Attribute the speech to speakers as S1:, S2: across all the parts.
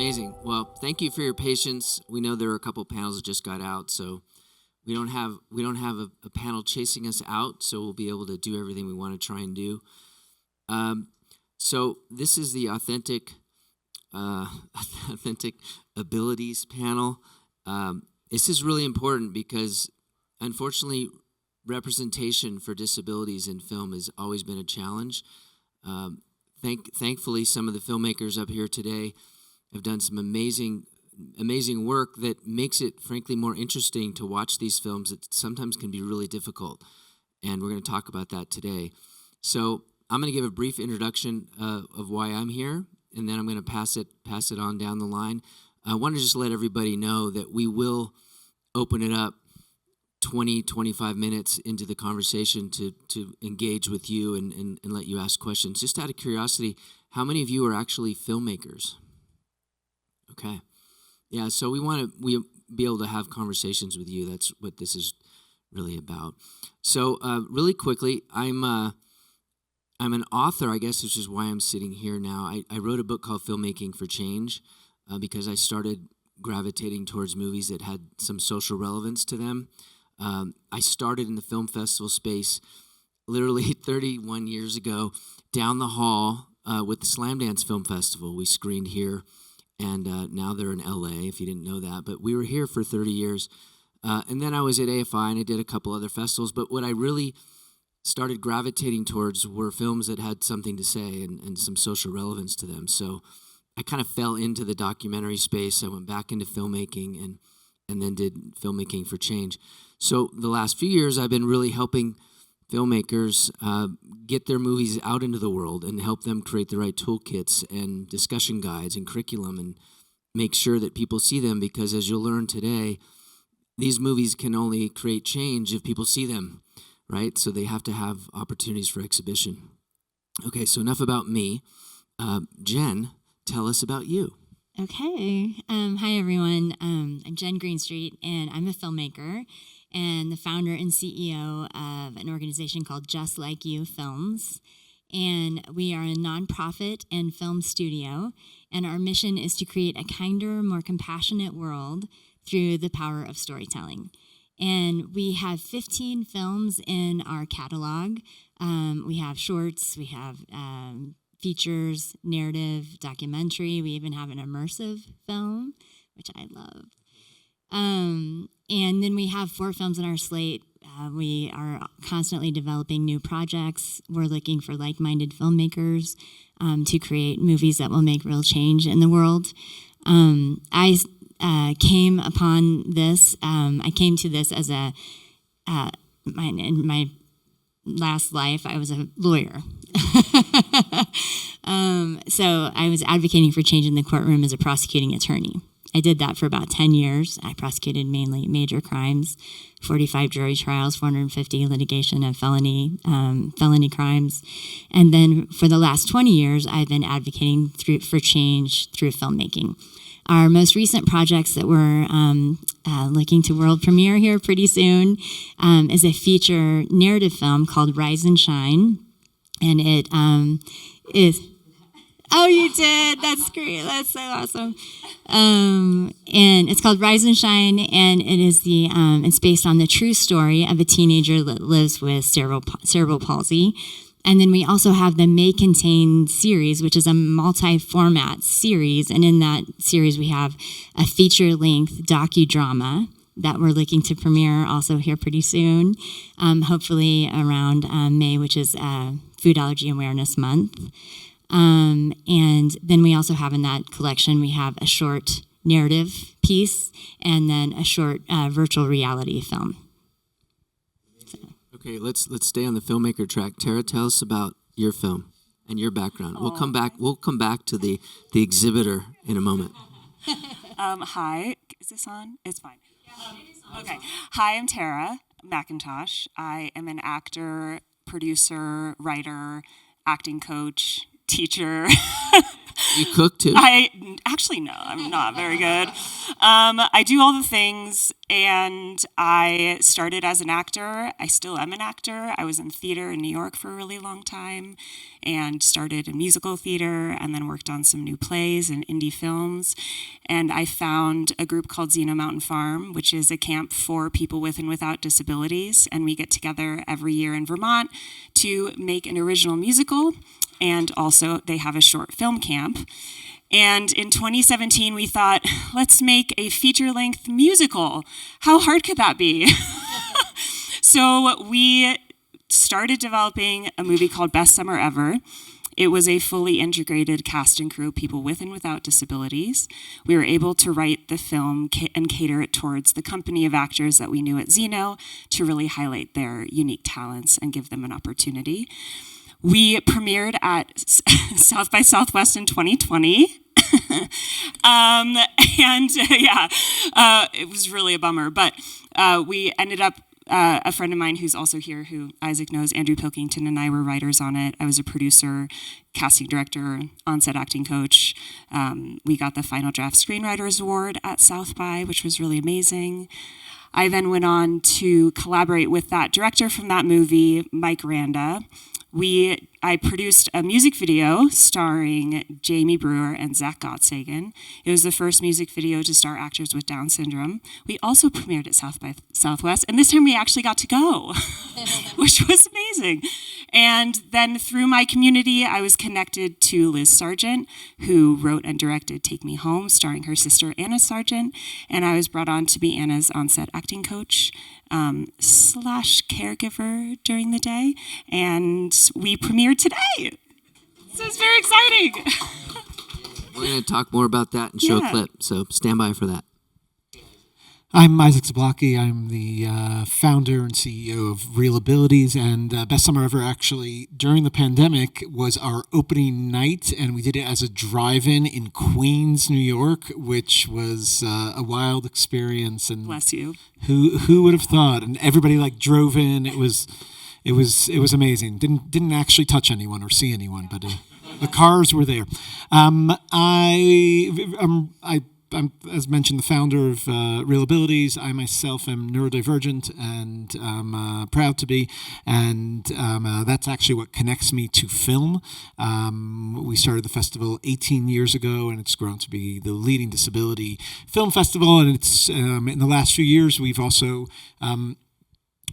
S1: Amazing. Well, thank you for your patience. We know there are a couple panels that just got out, so we don't have a panel chasing us out, so we'll be able to do everything we want to try and do. So this is the authentic abilities panel. This is really important because, unfortunately, representation for disabilities in film has always been a challenge. Thankfully, some of the filmmakers up here today have done some amazing work that makes it, frankly, more interesting to watch these films that sometimes can be really difficult. And we're going to talk about that today. So I'm going to give a brief introduction of why I'm here, and then I'm going to pass it on down the line. I want to just let everybody know that we will open it up 20-25 minutes into the conversation to engage with you and let you ask questions. Just out of curiosity, how many of you are actually filmmakers? Okay. Yeah, so we be able to have conversations with you. That's what this is really about. So really quickly, I'm an author, I guess, which is why I'm sitting here now. I wrote a book called Filmmaking for Change because I started gravitating towards movies that had some social relevance to them. I started in the film festival space literally 31 years ago down the hall with the Sundance Film Festival. We screened here, and now they're in LA, if you didn't know that. But we were here for 30 years. And then I was at AFI, and I did a couple other festivals. But what I really started gravitating towards were films that had something to say and some social relevance to them. So I kind of fell into the documentary space. I went back into filmmaking and then did Filmmaking for Change. So the last few years, I've been really helping filmmakers get their movies out into the world and help them create the right toolkits and discussion guides and curriculum and make sure that people see them, because as you'll learn today, these movies can only create change if people see them, right? So they have to have opportunities for exhibition. Okay, so enough about me. Jen, tell us about you.
S2: Okay. Hi, everyone. I'm Jen Greenstreet, and I'm a filmmaker and the founder and CEO of an organization called Just Like You Films. And we are a nonprofit and film studio, and our mission is to create a kinder, more compassionate world through the power of storytelling. And we have 15 films in our catalog. We have shorts, we have features, narrative, documentary. We even have an immersive film, which I love. And then we have 4 films in our slate. We are constantly developing new projects. We're looking for like-minded filmmakers to create movies that will make real change in the world. I came upon this. I came to this as in my last life, I was a lawyer. So I was advocating for change in the courtroom as a prosecuting attorney. I did that for about 10 years. I prosecuted mainly major crimes, 45 jury trials, 450 litigation of felony crimes. And then for the last 20 years, I've been advocating for change through filmmaking. Our most recent projects that we're looking to world premiere here pretty soon is a feature narrative film called Rise and Shine. And it is... Oh, you did? That's great. That's so awesome. And it's called Rise and Shine, and it is it's based on the true story of a teenager that lives with cerebral palsy. And then we also have the May Contain series, which is a multi-format series. And in that series, we have a feature-length docudrama that we're looking to premiere also here pretty soon, hopefully around May, which is Food Allergy Awareness Month. And then we also have in that collection, we have a short narrative piece and then a short virtual reality film. So.
S1: Okay, let's stay on the filmmaker track. Tara, tell us about your film and your background. We'll come back to the exhibitor in a moment.
S3: Hi, is this on? It's fine. Okay. Hi, I'm Tara McIntosh. I am an actor, producer, writer, acting coach, teacher.
S1: You cook too?
S3: No, I'm not very good. I do all the things, and I started as an actor. I still am an actor. I was in theater in New York for a really long time and started in musical theater and then worked on some new plays and indie films. And I found a group called Zeno Mountain Farm, which is a camp for people with and without disabilities. And we get together every year in Vermont to make an original musical. And also they have a short film camp. And in 2017, we thought, let's make a feature-length musical. How hard could that be? So we started developing a movie called Best Summer Ever. It was a fully integrated cast and crew of people with and without disabilities. We were able to write the film and cater it towards the company of actors that we knew at Zeno to really highlight their unique talents and give them an opportunity. We premiered at South by Southwest in 2020. It was really a bummer. But we ended up, a friend of mine who's also here, who Isaac knows, Andrew Pilkington, and I were writers on it. I was a producer, casting director, on-set acting coach. We got the Final Draft Screenwriters Award at South by, which was really amazing. I then went on to collaborate with that director from that movie, Mike Randa. I produced a music video starring Jamie Brewer and Zach Gottsagen. It was the first music video to star actors with Down syndrome. We also premiered at South by Southwest, and this time we actually got to go, which was amazing. And then through my community, I was connected to Liz Sargent, who wrote and directed Take Me Home, starring her sister Anna Sargent, and I was brought on to be Anna's on-set acting coach / caregiver during the day, and we premiered today. So it's very exciting.
S1: We're going to talk more about that and show a clip, so stand by for that.
S4: I'm Isaac Zablocki. I'm the founder and CEO of Real Abilities, and Best Summer Ever actually, during the pandemic, was our opening night, and we did it as a drive-in in Queens, New York, which was a wild experience. And
S3: bless you.
S4: Who would have thought? And everybody drove in. It was amazing. Didn't actually touch anyone or see anyone, but the cars were there. I'm, as mentioned, the founder of Real Abilities. I myself am neurodivergent, and I'm proud to be. And that's actually what connects me to film. We started the festival 18 years ago, and it's grown to be the leading disability film festival. And it's in the last few years, we've also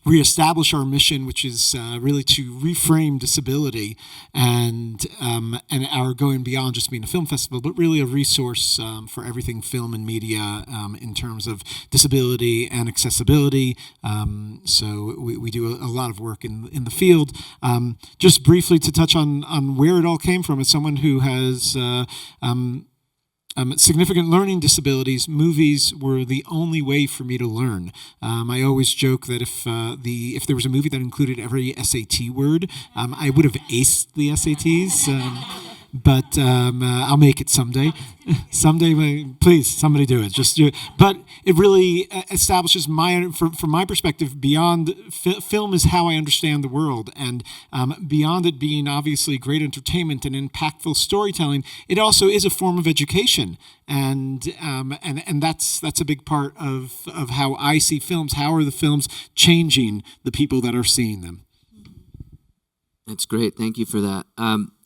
S4: reestablish our mission, which is really to reframe disability and our going beyond just being a film festival, but really a resource for everything film and media in terms of disability and accessibility. So we do a lot of work in the field. Just briefly to touch on where it all came from, as someone who has significant learning disabilities, movies were the only way for me to learn. I always joke that if there was a movie that included every SAT word, I would have aced the SATs. But I'll make it someday. Someday, please, somebody do it. Just do it. But it really establishes from my perspective, beyond film is how I understand the world, and beyond it being obviously great entertainment and impactful storytelling, it also is a form of education, and that's a big part of how I see films. How are the films changing the people that are seeing them?
S1: That's great. Thank you for that.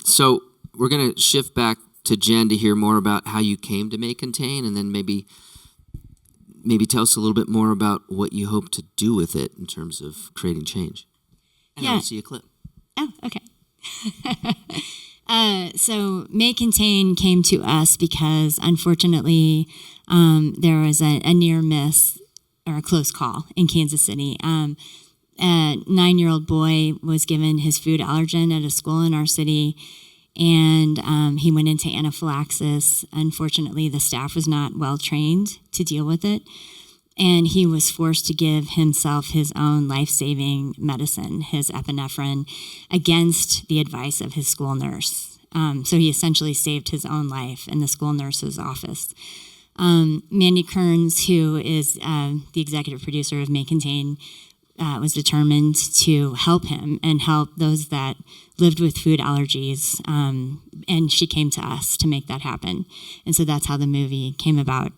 S1: So we're going to shift back to Jen to hear more about how you came to May Contain, and then maybe tell us a little bit more about what you hope to do with it in terms of creating change. And I'll see a clip.
S2: Oh, okay. So May Contain came to us because, unfortunately, there was a near miss or a close call in Kansas City. A 9-year-old boy was given his food allergen at a school in our city, and he went into anaphylaxis. Unfortunately, the staff was not well trained to deal with it, and he was forced to give himself his own life-saving medicine, his epinephrine, against the advice of his school nurse. So he essentially saved his own life in the school nurse's office. Mandy Kearns, who is the executive producer of May Contain, was determined to help him and help those that lived with food allergies. And she came to us to make that happen. And so that's how the movie came about.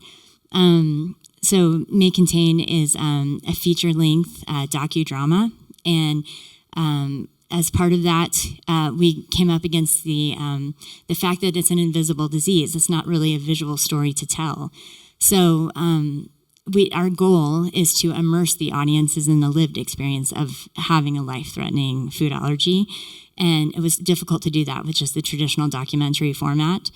S2: So May Contain is a feature-length docudrama. And as part of that, we came up against the fact that it's an invisible disease. It's not really a visual story to tell. So our goal is to immerse the audiences in the lived experience of having a life-threatening food allergy. And it was difficult to do that with just the traditional documentary format.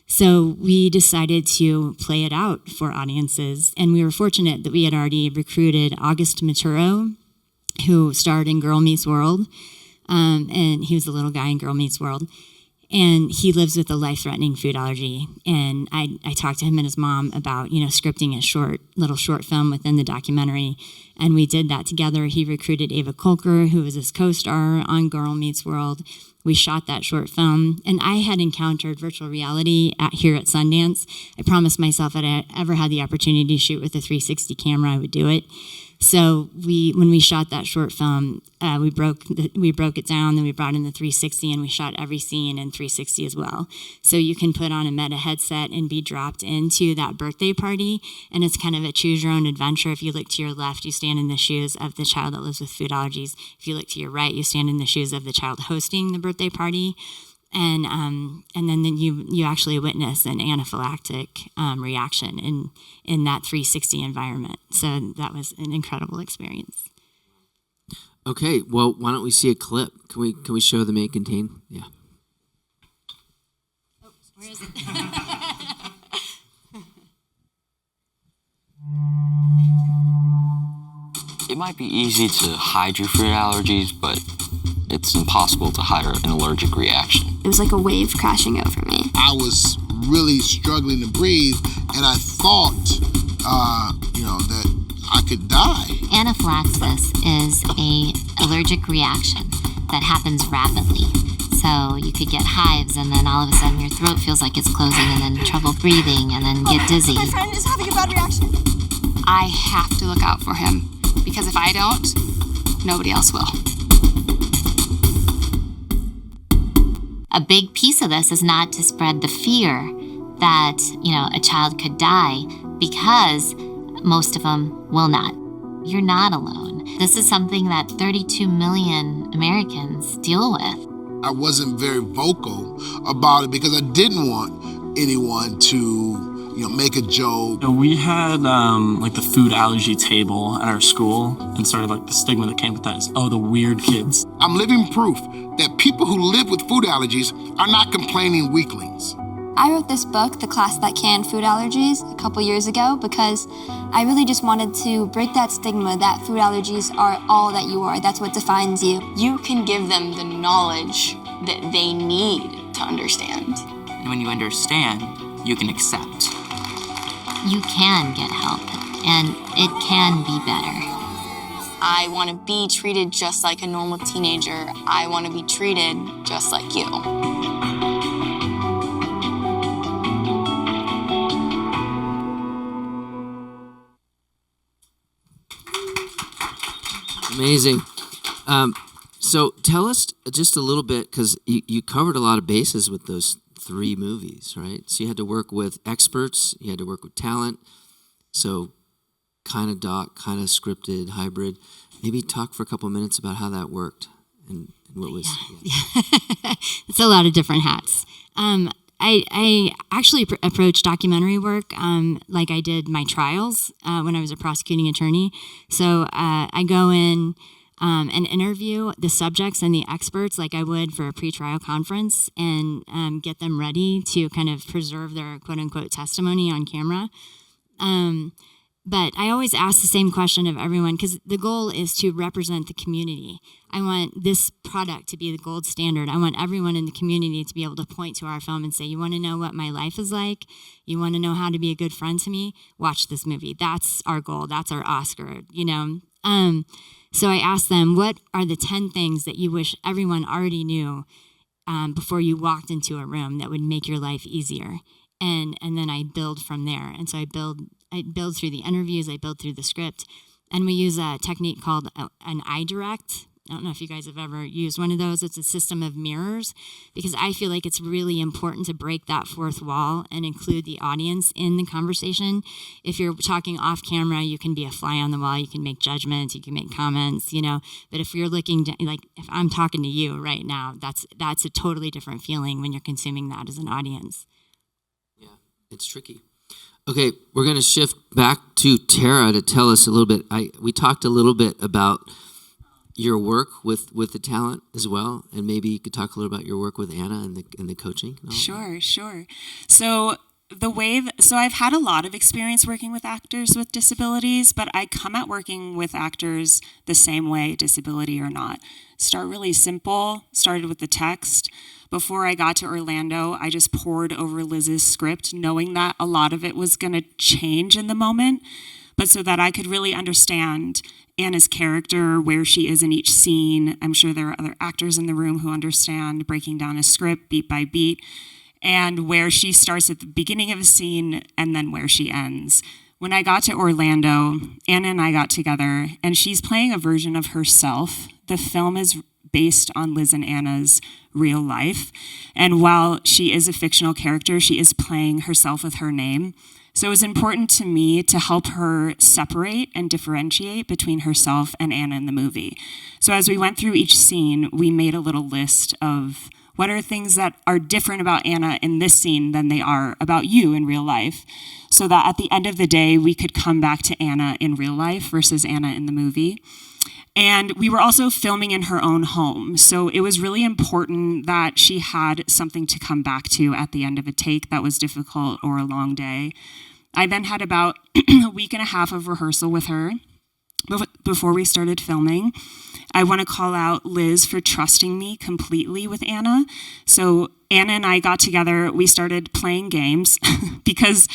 S2: So we decided to play it out for audiences. And we were fortunate that we had already recruited August Maturo, who starred in Girl Meets World. And he was the little guy in Girl Meets World. And he lives with a life-threatening food allergy. And I talked to him and his mom about, scripting a little short film within the documentary. And we did that together. He recruited Ava Kolker, who was his co-star on Girl Meets World. We shot that short film. And I had encountered virtual reality here at Sundance. I promised myself that I ever had the opportunity to shoot with a 360 camera, I would do it. So when we shot that short film, we broke it down, then we brought in the 360 and we shot every scene in 360 as well. So you can put on a Meta headset and be dropped into that birthday party, and it's kind of a choose your own adventure. If you look to your left, you stand in the shoes of the child that lives with food allergies. If you look to your right, you stand in the shoes of the child hosting the birthday party. And then you actually witness an anaphylactic reaction in that 360 environment. So that was an incredible experience.
S1: Okay, well, why don't we see a clip? Can we show the May Contain? Yeah.
S2: Oh, where is it?
S5: It might be easy to hide your food allergies, but it's impossible to hide an allergic reaction.
S6: It was like a wave crashing over me.
S7: I was really struggling to breathe, and I thought, that I could die.
S8: Anaphylaxis is an allergic reaction that happens rapidly. So you could get hives, and then all of a sudden your throat feels like it's closing, and then trouble breathing, and then get dizzy.
S6: My friend is having a bad reaction.
S9: I have to look out for him, because if I don't, nobody else will.
S8: A big piece of this is not to spread the fear that, a child could die, because most of them will not. You're not alone. This is something that 32 million Americans deal with.
S7: I wasn't very vocal about it because I didn't want anyone to, make a joke.
S10: We had the food allergy table at our school, and sort of the stigma that came with that is, the weird kids.
S7: I'm living proof that people who live with food allergies are not complaining weaklings.
S6: I wrote this book, The Class That Can Food Allergies, a couple years ago because I really just wanted to break that stigma that food allergies are all that you are. That's what defines you.
S9: You can give them the knowledge that they need to understand.
S11: And when you understand, you can accept.
S8: You can get help, and it can be better.
S9: I want to be treated just like a normal teenager. I want to be treated just like you.
S1: Amazing. So tell us just a little bit, because you covered a lot of bases with those 3 movies, right? So you had to work with experts, you had to work with talent, so kind of doc, kind of scripted, hybrid. Maybe talk for a couple minutes about how that worked and what was...
S2: Yeah. It's a lot of different hats. I actually approached documentary work like I did my trials when I was a prosecuting attorney. So I go in and interview the subjects and the experts like I would for a pretrial conference, and get them ready to kind of preserve their quote-unquote testimony on camera. But I always ask the same question of everyone, because the goal is to represent the community. I want this product to be the gold standard. I want everyone in the community to be able to point to our film and say, you want to know what my life is like? You want to know how to be a good friend to me? Watch this movie. That's our goal. That's our Oscar, So I asked them, what are the 10 things that you wish everyone already knew before you walked into a room that would make your life easier? And then I build from there. And so I build through the interviews, I build through the script. And we use a technique called an eye direct. I don't know if you guys have ever used one of those. It's a system of mirrors, because I feel like it's really important to break that fourth wall and include the audience in the conversation. If you're talking off camera, you can be a fly on the wall. You can make judgments. You can make comments, But if you're looking, if I'm talking to you right now, that's a totally different feeling when you're consuming that as an audience.
S1: Yeah, it's tricky. Okay, we're going to shift back to Tara to tell us a little bit. We talked a little bit about your work with the talent as well, and maybe you could talk a little about your work with Anna and the coaching.
S3: Sure. So I've had a lot of experience working with actors with disabilities, but I come at working with actors the same way, disability or not. Start really simple, started with the text. Before I got to Orlando, I just poured over Liz's script, knowing that a lot of it was going to change in the moment, but so that I could really understand Anna's character, where she is in each scene. I'm sure there are other actors in the room who understand breaking down a script beat by beat, and where she starts at the beginning of a scene and then where she ends. When I got to Orlando, Anna and I got together, and she's playing a version of herself. The film is based on Liz and Anna's real life, and while she is a fictional character, she is playing herself with her name. So it was important to me to help her separate and differentiate between herself and Anna in the movie. So as we went through each scene, we made a little list of what are things that are different about Anna in this scene than they are about you in real life, so that at the end of the day, we could come back to Anna in real life versus Anna in the movie. And we were also filming in her own home. So it was really important that she had something to come back to at the end of a take that was difficult or a long day. I then had about a week and a half of rehearsal with her before we started filming. I want to call out Liz for trusting me completely with Anna. So Anna and I got together, we started playing games because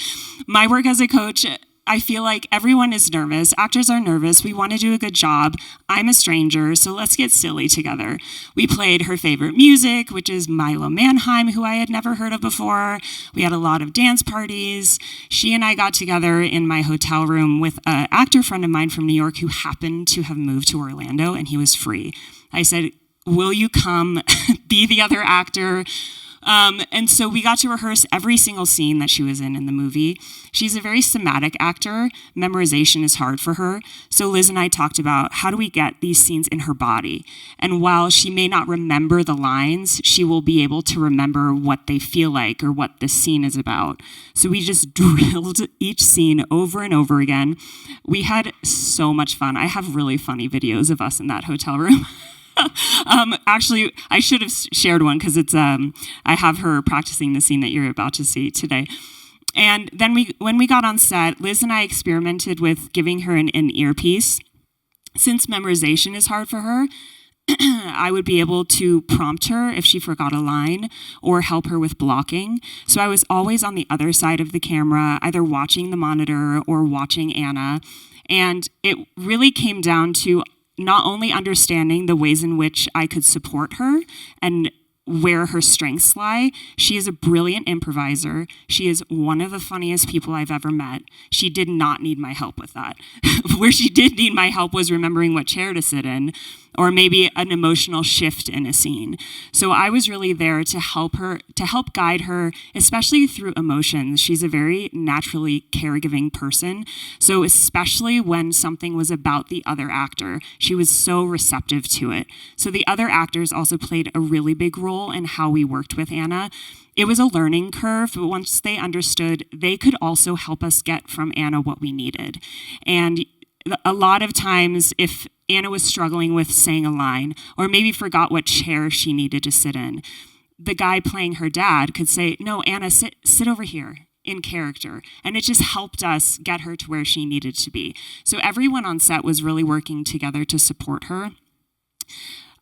S3: my work as a coach, I feel like everyone is nervous. Actors are nervous. We want to do a good job. I'm a stranger, so let's get silly together. We played her favorite music, which is Milo Manheim, who I had never heard of before. We had a lot of dance parties. She and I got together in my hotel room with an actor friend of mine from New York who happened to have moved to Orlando, and he was free. I said, will you come be the other actor? And so we got to rehearse every single scene that she was in the movie. She's a very somatic actor. Memorization is hard for her. So Liz and I talked about how do we get these scenes in her body? And while she may not remember the lines, she will be able to remember what they feel like or what the scene is about. So we just drilled each scene over and over again. We had so much fun. I have really funny videos of us in that hotel room. Actually, I should have shared one because it's I have her practicing the scene that you're about to see today. And then when we got on set, Liz and I experimented with giving her an earpiece. Since memorization is hard for her, I would be able to prompt her if she forgot a line or help her with blocking. So I was always on the other side of the camera, either watching the monitor or watching Anna. And it really came down to not only understanding the ways in which I could support her and where her strengths lie. She is a brilliant improviser. She is one of the funniest people I've ever met. She did not need my help with that. Where she did need my help was remembering what chair to sit in, or maybe an emotional shift in a scene. So I was really there to help her, to help guide her, especially through emotions. She's a very naturally caregiving person. So especially when something was about the other actor, she was so receptive to it. So the other actors also played a really big role in how we worked with Anna. It was a learning curve, but once they understood, they could also help us get from Anna what we needed. And a lot of times, if Anna was struggling with saying a line, or maybe forgot what chair she needed to sit in, the guy playing her dad could say, no, Anna, sit over here in character. And it just helped us get her to where she needed to be. So everyone on set was really working together to support her.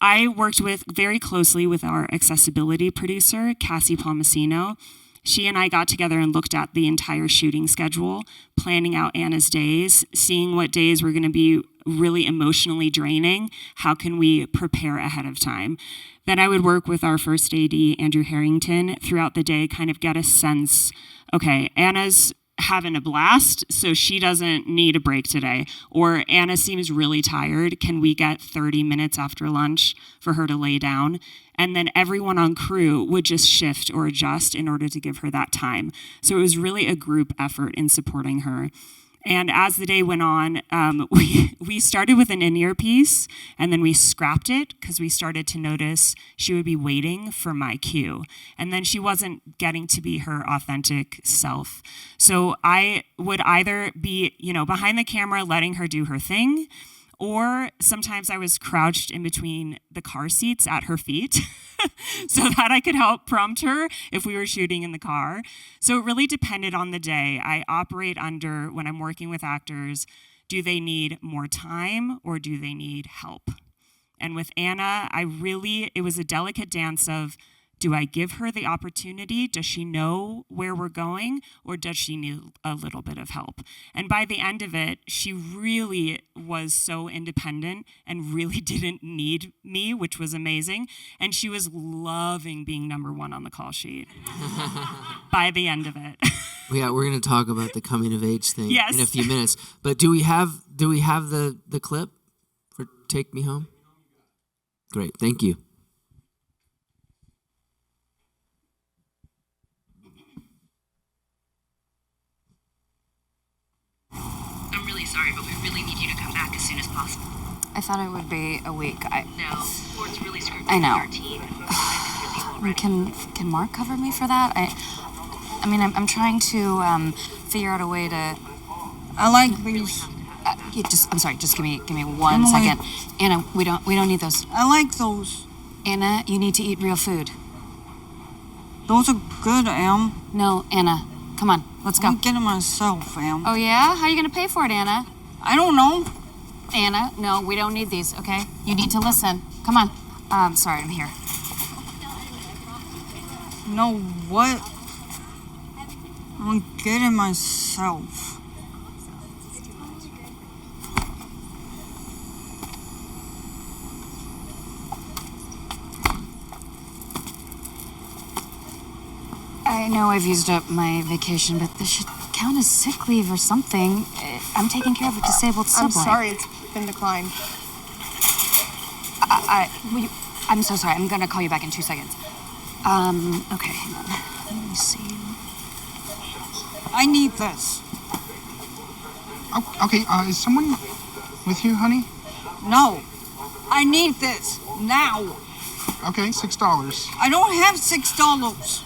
S3: I worked very closely with our accessibility producer, Cassie Palmasino. She and I got together and looked at the entire shooting schedule, planning out Anna's days, seeing what days were going to be really emotionally draining. How can we prepare ahead of time? Then I would work with our first AD, Andrew Harrington, throughout the day, kind of get a sense, okay, Anna's having a blast, so she doesn't need a break today. Or Anna seems really tired. Can we get 30 minutes after lunch for her to lay down? And then everyone on crew would just shift or adjust in order to give her that time. So it was really a group effort in supporting her. And as the day went on, we started with an in-ear piece, and then we scrapped it because we started to notice she would be waiting for my cue. And then she wasn't getting to be her authentic self. So I would either be, behind the camera letting her do her thing, or sometimes I was crouched in between the car seats at her feet so that I could help prompt her if we were shooting in the car. So it really depended on the day. I operate under, when I'm working with actors, do they need more time or do they need help? And with Anna, it was a delicate dance of, do I give her the opportunity? Does she know where we're going? Or does she need a little bit of help? And by the end of it, she really was so independent and really didn't need me, which was amazing. And she was loving being number one on the call sheet by the end of it.
S1: Yeah, we're going to talk about the coming of age thing
S3: Yes.
S1: in a few minutes. But do we have the clip for Take Me Home? Great, thank you.
S12: I'm really sorry, but we really need you to come back as soon as possible.
S13: I thought it would be a week.
S12: No, Ford's really screwed
S13: I know.
S12: our team.
S13: Can Mark cover me for that? I mean, I'm trying to figure out a way to.
S14: I like these.
S13: I'm sorry. Just give me 1 second. Anna, we don't need those.
S14: I like those.
S13: Anna, you need to eat real food.
S14: Those are good, Em.
S13: No, Anna, come on, let's go.
S14: I'm getting myself, Em.
S13: Oh yeah? How are you gonna pay for it, Anna?
S14: I don't know.
S13: Anna, no, we don't need these. Okay, you need to listen. Come on. Sorry, I'm here.
S14: No, what? I'm getting myself.
S13: I know I've used up my vacation, but this should count as sick leave or something. I'm taking care of a disabled sibling.
S15: I'm sorry, it's been declined.
S13: I'm so sorry. I'm gonna call you back in 2 seconds. Okay, hang on. Let me see.
S14: I need this.
S16: Okay, is someone with you, honey?
S14: No. I need this. Now.
S16: Okay, $6.
S14: I don't have $6.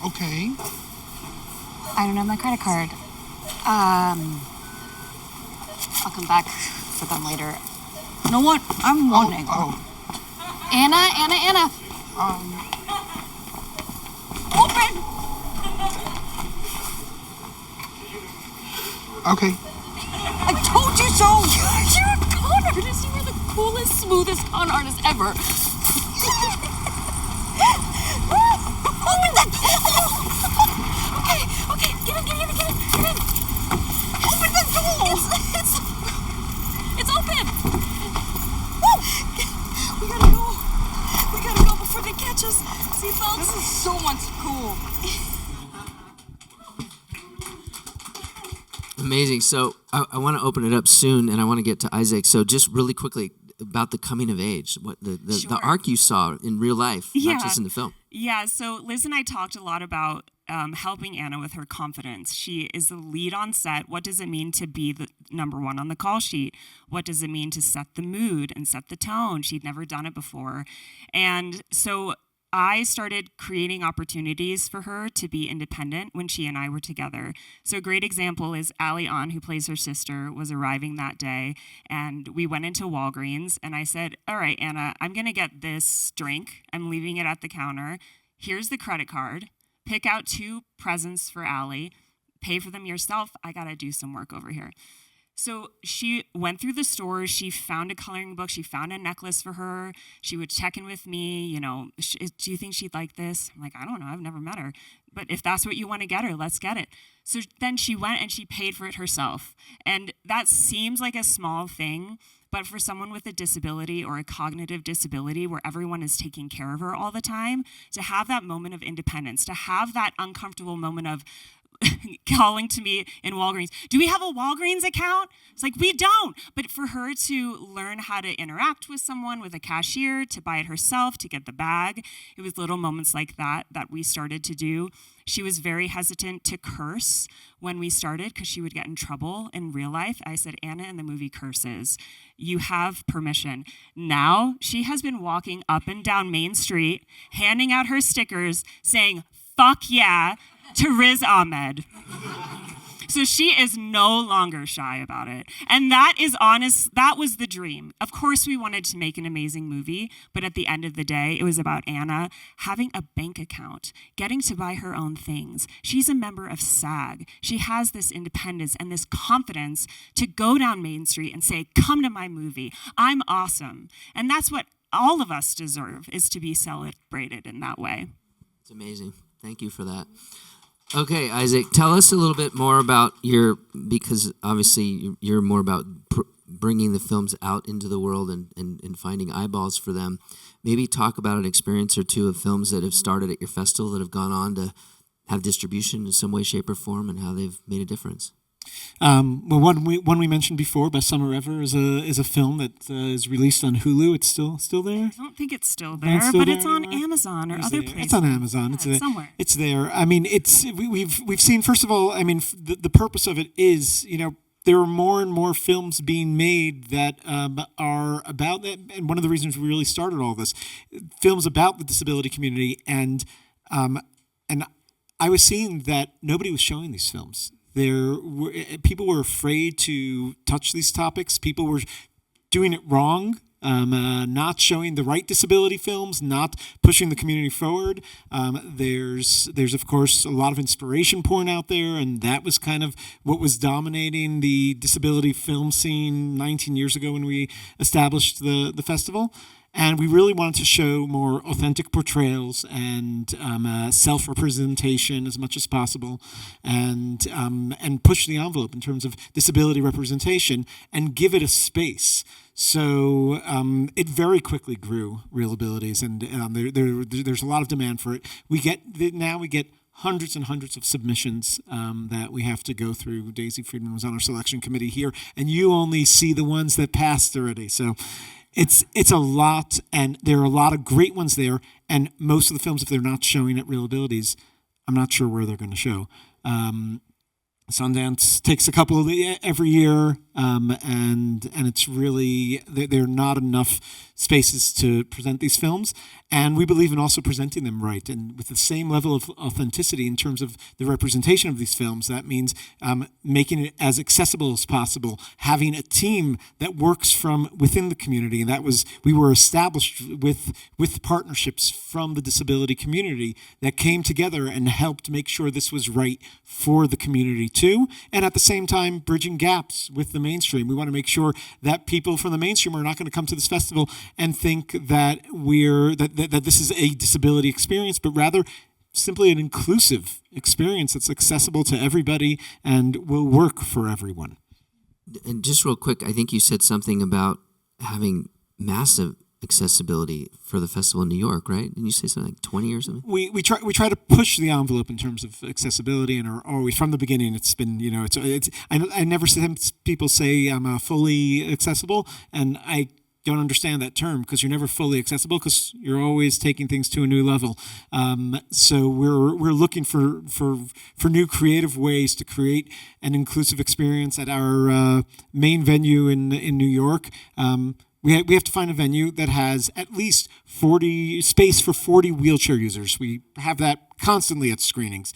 S16: Okay.
S13: I don't have my credit card. I'll come back for them later.
S14: You know what? I'm wanting.
S13: Anna.
S14: Open!
S16: Okay.
S14: I told you so!
S13: You're a con artist. You are the coolest, smoothest con artist ever. Open that door! Okay, get in.
S14: Open the door!
S13: It's open!
S14: Woo!
S13: We gotta go before they catch us. Seatbelts.
S14: This is so much cool.
S1: Amazing. So I want to open it up soon, and I want to get to Isaac. So just really quickly about the coming of age, what the arc you saw in real life, not just in the film.
S3: Yeah, so Liz and I talked a lot about helping Anna with her confidence. She is the lead on set. What does it mean to be the number one on the call sheet? What does it mean to set the mood and set the tone? She'd never done it before. And so I started creating opportunities for her to be independent when she and I were together. So a great example is Ali An, who plays her sister, was arriving that day, and we went into Walgreens, and I said, all right, Anna, I'm going to get this drink. I'm leaving it at the counter. Here's the credit card. Pick out 2 presents for Ali. Pay for them yourself. I got to do some work over here. So she went through the stores. She found a coloring book. She found a necklace for her. She would check in with me. You know, do you think she'd like this? I'm like, I don't know. I've never met her. But if that's what you want to get her, let's get it. So then she went and she paid for it herself. And that seems like a small thing. But for someone with a disability or a cognitive disability where everyone is taking care of her all the time, to have that moment of independence, to have that uncomfortable moment of, calling to me in Walgreens, do we have a Walgreens account? It's like, we don't. But for her to learn how to interact with someone, with a cashier, to buy it herself, to get the bag, it was little moments like that that we started to do. She was very hesitant to curse when we started because she would get in trouble in real life. I said, Anna in the movie curses. You have permission. Now she has been walking up and down Main Street, handing out her stickers, saying, fuck yeah, to Riz Ahmed. So she is no longer shy about it. And that is honest, that was the dream. Of course we wanted to make an amazing movie, but at the end of the day, it was about Anna having a bank account, getting to buy her own things. She's a member of SAG. She has this independence and this confidence to go down Main Street and say, come to my movie. I'm awesome. And that's what all of us deserve, is to be celebrated in that way.
S1: It's amazing. Thank you for that. Okay, Isaac, tell us a little bit more about because obviously you're more about bringing the films out into the world and finding eyeballs for them. Maybe talk about an experience or two of films that have started at your festival that have gone on to have distribution in some way, shape, or form, and how they've made a difference.
S4: Well, one we mentioned before, Best Summer Ever, is a film that is released on Hulu. It's still there.
S3: I don't think it's still there, but it's on Amazon or other places.
S4: It's on Amazon.
S3: Yeah, it's somewhere.
S4: It's there. I mean, we've seen. First of all, I mean, the purpose of it is, there are more and more films being made that are about that, and one of the reasons we really started all this, films about the disability community, and I was seeing that nobody was showing these films. People were afraid to touch these topics. People were doing it wrong, not showing the right disability films, not pushing the community forward. There's of course a lot of inspiration porn out there, and that was kind of what was dominating the disability film scene 19 years ago when we established the festival. And we really wanted to show more authentic portrayals and self-representation as much as possible, and push the envelope in terms of disability representation and give it a space. So it very quickly grew, Real Abilities, and there's a lot of demand for it. We get hundreds and hundreds of submissions that we have to go through. Daisy Friedman was on our selection committee here, and you only see the ones that passed already. So it's a lot, and there are a lot of great ones there, and most of the films, if they're not showing at Real Abilities, I'm not sure where they're going to show. Sundance takes a couple every year, and it's really, there are not enough spaces to present these films, and we believe in also presenting them right and with the same level of authenticity in terms of the representation of these films. That means making it as accessible as possible, having a team that works from within the community, and we were established with partnerships from the disability community that came together and helped make sure this was right for the community too, and at the same time bridging gaps with the mainstream. We want to make sure that people from the mainstream are not going to come to this festival and think that that this is a disability experience, but rather simply an inclusive experience that's accessible to everybody and will work for everyone.
S1: And just real quick, I think you said something about having massive accessibility for the festival in New York, right? Didn't you say something like 20 or something?
S4: We try to push the envelope in terms of accessibility, and are always from the beginning. It's been I never see people say I'm fully accessible, and I don't understand that term, because you're never fully accessible, because you're always taking things to a new level. So we're looking for new creative ways to create an inclusive experience at our main venue in New York. We have to find a venue that has at least space for 40 wheelchair users. We have that constantly at screenings.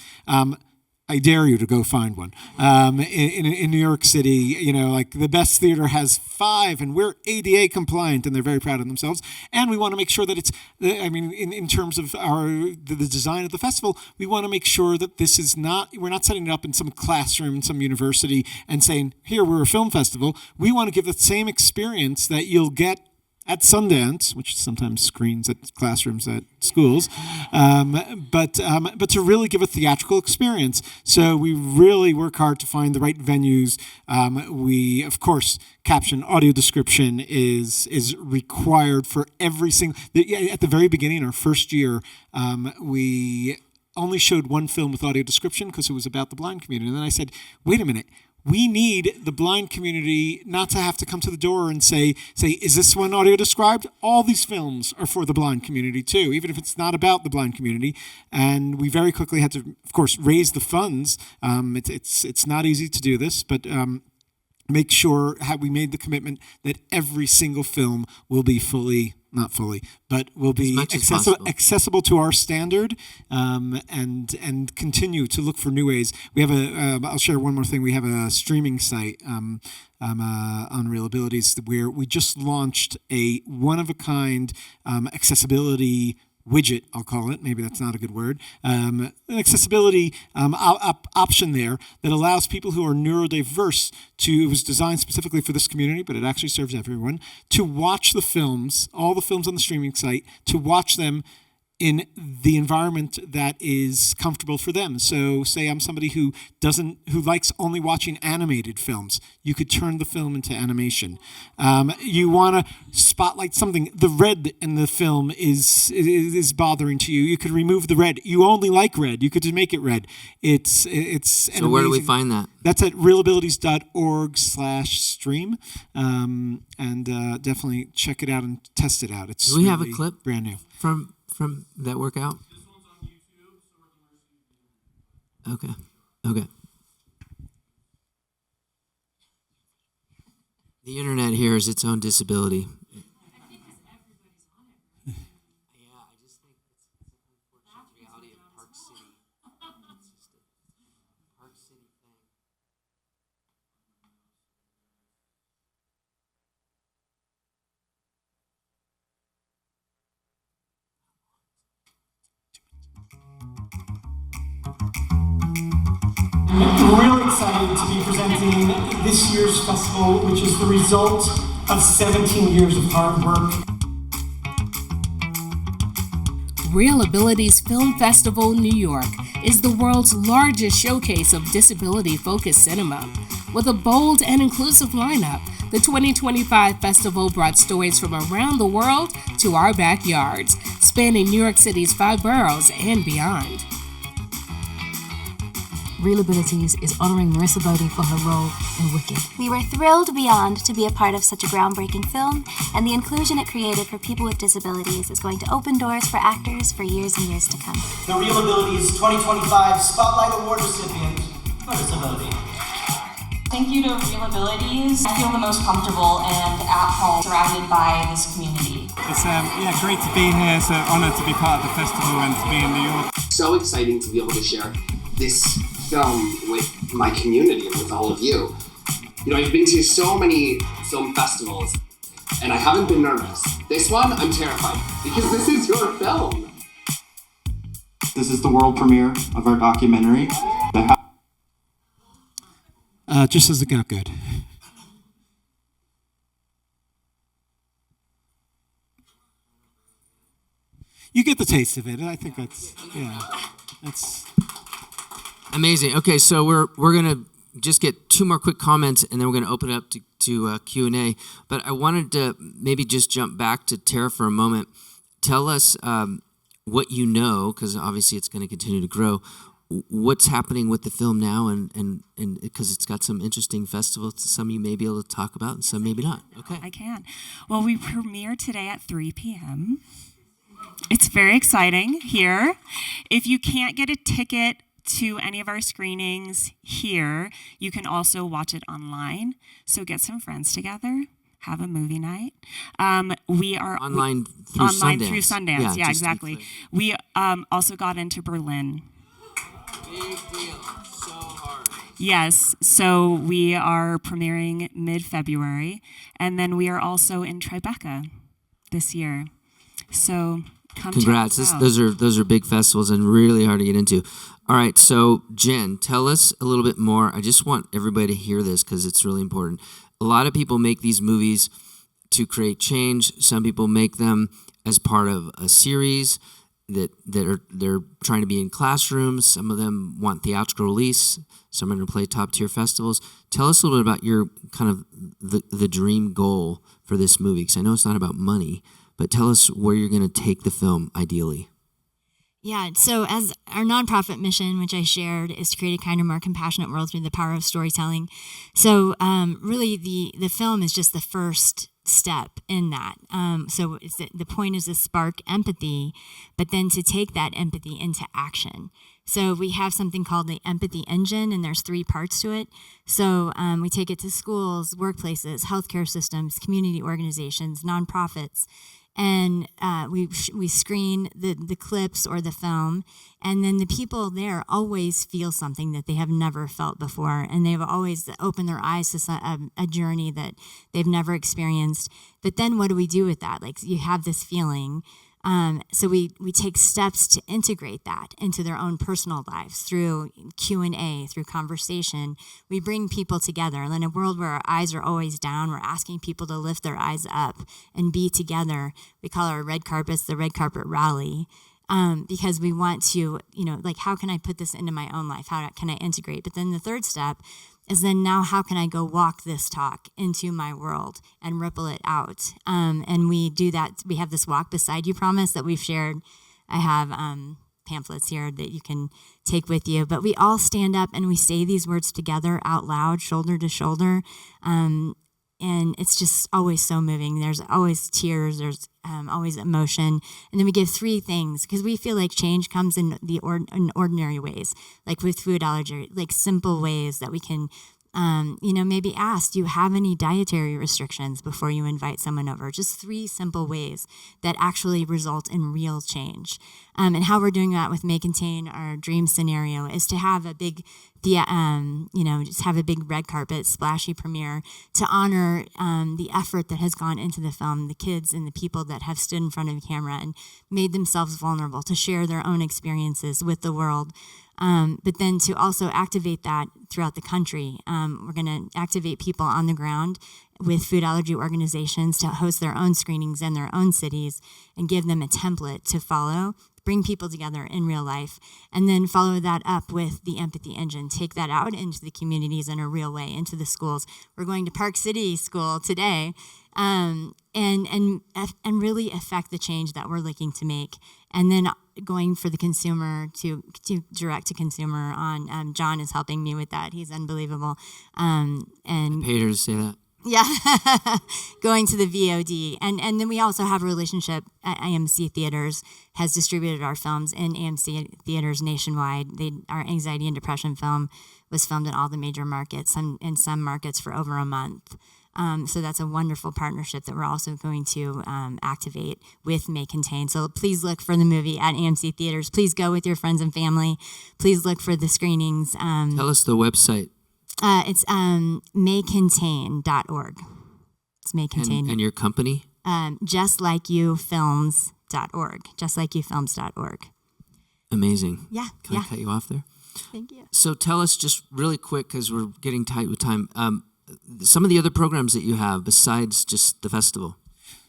S4: I dare you to go find one. In New York City, like the best theater has 5, and we're ADA compliant, and they're very proud of themselves. And we want to make sure that it's, in terms of the design of the festival, we want to make sure that we're not setting it up in some classroom in some university and saying, here, we're a film festival. We want to give the same experience that you'll get at Sundance, which sometimes screens at classrooms at schools, but to really give a theatrical experience. So we really work hard to find the right venues. We, of course, caption audio description is required for every single. At the very beginning, our first year, we only showed one film with audio description because it was about the blind community. And then I said, wait a minute. We need the blind community not to have to come to the door and say, is this one audio described? All these films are for the blind community too, even if it's not about the blind community. And we very quickly had to, of course, raise the funds. It's not easy to do this, but make sure we made the commitment that every single film will be not fully, but will be accessible to our standard, and continue to look for new ways. We have I'll share one more thing. We have a streaming site on Real Abilities where we just launched a one-of-a-kind accessibility widget, I'll call it. Maybe that's not a good word. An accessibility option there that allows people who are neurodiverse it was designed specifically for this community, but it actually serves everyone, to watch the films, all the films on the streaming site, to watch them in the environment that is comfortable for them. So say I'm somebody who likes only watching animated films. You could turn the film into animation. You want to spotlight something. The red in the film is bothering to you. You could remove the red. You only like red. You could just make it red. It's
S1: So where do we find that?
S4: That's at realabilities.org/stream. And definitely check it out and test it out. It's
S1: Do we have a clip
S4: brand new.
S1: From that workout?
S17: This one's on YouTube, so
S1: Okay. The internet here is its own disability.
S18: I'm really excited to be presenting this year's festival, which is the result of 17 years of hard work.
S19: Real Abilities Film Festival New York is the world's largest showcase of disability-focused cinema. With a bold and inclusive lineup, the 2025 festival brought stories from around the world to our backyards, spanning New York City's 5 boroughs and beyond.
S20: Real Abilities is honoring Marissa Bodie for her role in Wicked.
S21: We were thrilled beyond to be a part of such a groundbreaking film, and the inclusion it created for people with disabilities is going to open doors for actors for years and years to come.
S18: The Real Abilities 2025 Spotlight Award recipient, Marissa Bodie.
S22: Thank you to Real Abilities. I feel the most comfortable and at home surrounded by this community.
S23: It's great to be here. It's an honor to be part of the festival and to be in New York.
S24: So exciting to be able to share this film with my community and with all of you. You know, I've been to so many film festivals and I haven't been nervous. This one, I'm terrified because this is your film.
S25: This is the world premiere of our documentary.
S4: Just as it got good. You get the taste of it. I think that's
S1: amazing. Okay, so we're gonna just get 2 more quick comments, and then we're gonna open it up to Q&A. But I wanted to maybe just jump back to Tara for a moment. Tell us what you know, because obviously it's going to continue to grow. What's happening with the film now, and because it's got some interesting festivals, some you may be able to talk about, and some maybe not. Okay,
S3: I can. Well, we premiere today at 3 p.m. It's very exciting here. If you can't get a ticket to any of our screenings here, you can also watch it online. So get some friends together, have a movie night. We are
S1: online through Sundance.
S3: Yeah, exactly. We also got into Berlin.
S1: Big deal. So hard.
S3: Yes, so we are premiering mid-February, and then we are also in Tribeca this year. So come
S1: congrats.
S3: check us out.
S1: Those are big festivals and really hard to get into. All right, so Jen, tell us a little bit more. I just want everybody to hear this because it's really important. A lot of people make these movies to create change. Some people make them as part of a series they're trying to be in classrooms. Some of them want theatrical release. Some are going to play top tier festivals. Tell us a little bit about your kind of the dream goal for this movie, because I know it's not about money, but tell us where you're going to take the film ideally.
S2: Yeah, so as our nonprofit mission, which I shared, is to create a kinder, more compassionate world through the power of storytelling. So really the film is just the first step in that. So the point is to spark empathy, but then to take that empathy into action. So we have something called the empathy engine, and there's 3 parts to it. So we take it to schools, workplaces, healthcare systems, community organizations, nonprofits, and we screen the clips or the film, and then the people there always feel something that they have never felt before, and they've always opened their eyes to a journey that they've never experienced. But then what do we do with that? Like, you have this feeling. So we take steps to integrate that into their own personal lives through Q&A, through conversation. We bring people together. And in a world where our eyes are always down, we're asking people to lift their eyes up and be together. We call our red carpets the red carpet rally. Because we want to, how can I put this into my own life? How can I integrate? But then the third step is then now how can I go walk this talk into my world and ripple it out? And we do that. We have this Walk Beside You promise that we've shared. I have pamphlets here that you can take with you. But we all stand up and we say these words together out loud, shoulder to shoulder. And it's just always so moving. There's always tears. There's always emotion. And then we give 3 things because we feel like change comes in in ordinary ways, like with food allergy, like simple ways that we can, maybe ask, do you have any dietary restrictions before you invite someone over? Just 3 simple ways that actually result in real change. And how we're doing that with May Contain, our dream scenario, is to have a big, just have a big red carpet, splashy premiere to honor the effort that has gone into the film, the kids and the people that have stood in front of the camera and made themselves vulnerable to share their own experiences with the world. But then to also activate that throughout the country. We're going to activate people on the ground with food allergy organizations to host their own screenings in their own cities and give them a template to follow, bring people together in real life, and then follow that up with the empathy engine. Take that out into the communities in a real way, into the schools. We're going to Park City School today, and really affect the change that we're looking to make. And then going for the consumer to direct to consumer on. John is helping me with that. He's unbelievable. And
S1: I paid her to say that.
S2: Yeah, going to the VOD. And then we also have a relationship. AMC Theaters has distributed our films in AMC Theaters nationwide. Our anxiety and depression film was filmed in all the major markets, in some markets for over a month. So that's a wonderful partnership that we're also going to activate with May Contain. So please look for the movie at AMC Theaters. Please go with your friends and family. Please look for the screenings.
S1: Tell us the website.
S2: It's maycontain.org. It's May Contain.
S1: And your company?
S2: JustLikeYouFilms.org. JustLikeYouFilms.org.
S1: Amazing.
S2: Yeah.
S1: Can I cut you off there?
S2: Thank you.
S1: So tell us just really quick, because we're getting tight with time, some of the other programs that you have besides just the festival.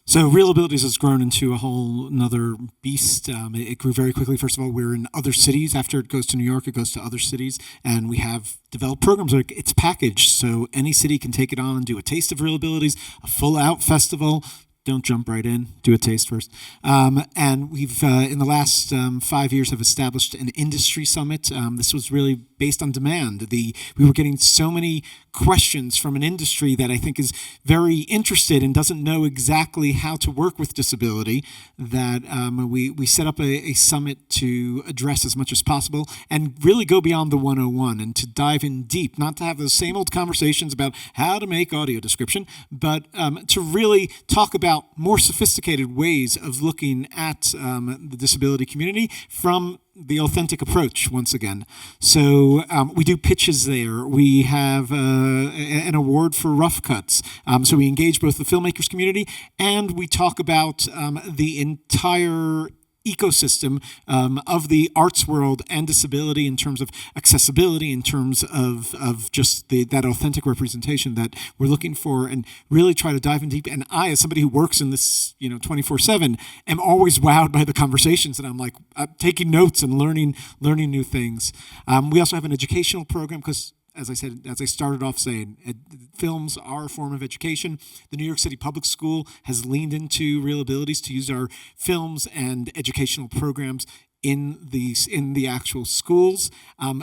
S4: So Real Abilities has grown into a whole another beast. It grew very quickly. First of all, we're in other cities. After it goes to New York, it goes to other cities. And we have developed programs. Like it's packaged, so any city can take it on and do a taste of Real Abilities, a full-out festival. Don't jump right in. Do a taste first. And we've, in the last 5 years, have established an industry summit. This was really based on demand. We were getting so many questions from an industry that I think is very interested and doesn't know exactly how to work with disability that we set up a summit to address as much as possible and really go beyond the 101 and to dive in deep, not to have those same old conversations about how to make audio description, but to really talk about more sophisticated ways of looking at the disability community from the authentic approach once again. So we do pitches there. We have an award for rough cuts. So we engage both the filmmakers community and we talk about the entire ecosystem of the arts world and disability in terms of accessibility, in terms of just that authentic representation that we're looking for, and really try to dive in deep. And I, as somebody who works in this 24/7, am always wowed by the conversations, and I'm like taking notes and learning new things. We also have an educational program because, as I said, as I started off saying, films are a form of education. The New York City Public School has leaned into Real Abilities to use our films and educational programs in the actual schools.